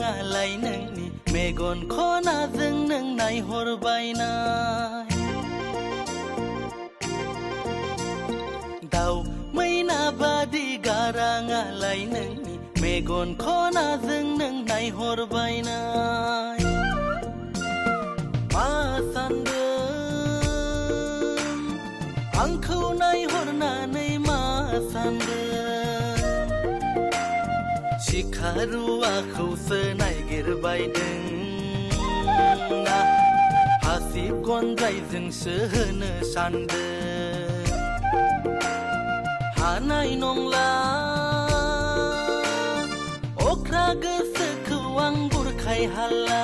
गाराङालाय नोंनि मेगन खनाजों नों नायहरबायनाय दाउ मैना बादि गाराङालाय नोंनि मेगन खनाजों नों नायहरबायनाय मा सानदों आंखौ नायहरनानै मा सानदों सिखारुवाखौसो नायगिरबायदों ना हासिब गनद्रायजोंसो होनो सानदों हानाय नंला अख्रा गोसोखौ आं बुरखाय हाला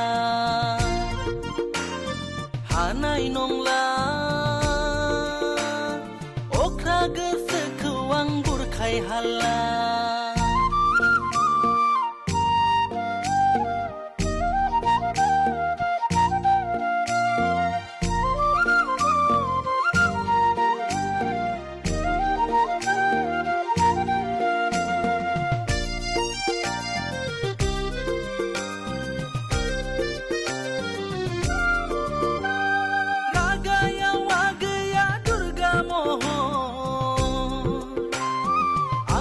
हानाय नंला अख्रा गोसोखौ आं बुरखाय हाला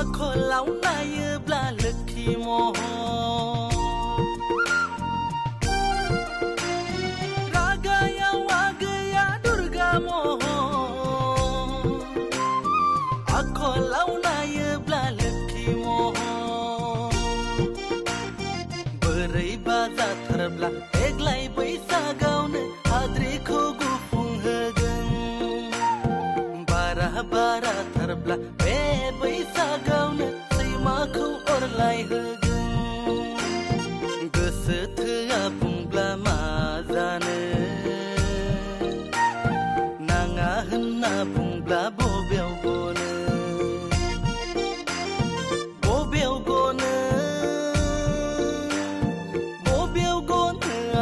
आखलाव नायोब्ला लोखि महर रागायाव आगैया दुर्गा महर आखलाव नायोब्ला लोखि महर बोरैबा जाथारब्ला देग्लाय बैसागावनो हाद्रिखौ गुफुंहोगोन बाराथारब्ला बे बैसागावनो सैमाखौ अरलायहोगोन गोसो थोआ बुंब्ला मा जानो नाङा होनना बुंब्ला बबेयाव गनो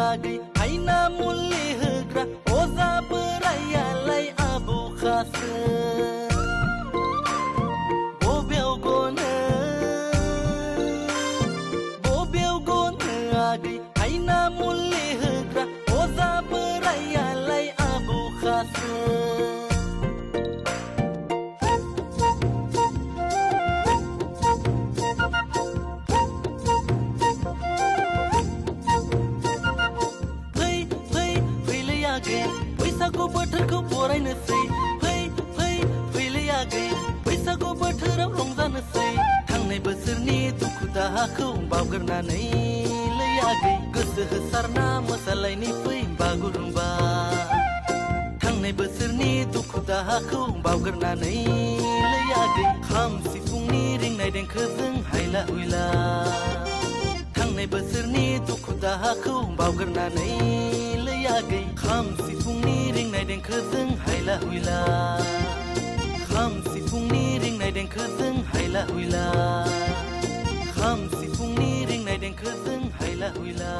आगै आइना मुलि होग्रा अजा बोरायालाय आबौखासो आगै आइना मुलि होग्रा अजा बोरायालाय आबौखासो फैलै आगै बैसागु बोथोरखौ बरायनोसै फैलै आगै बैसागु बोथोराव रंजानोसै थांनाय बोसोरनि दुखु दाहाखौ बावगारनानै आगै गोसो होसारना मोसालायनि फै बागुरुम्बा थांनाय बोसोरनि दुखु दाहाखौ बावगारनानै आगै खाम सिफुंनि रिंनाय देंखोजों हायला हुइला थांनाय बोसोरनि दुखु दाहाखौ बावगारनानै आगै खाम सिफुंनि रिंनाय देंखोजों हायला हुइला खाम सिफुंनि रिंनाय देंखोजों हायला हुइला खाम सिफुंनि रिंनाय देंखोजों हायला हुइला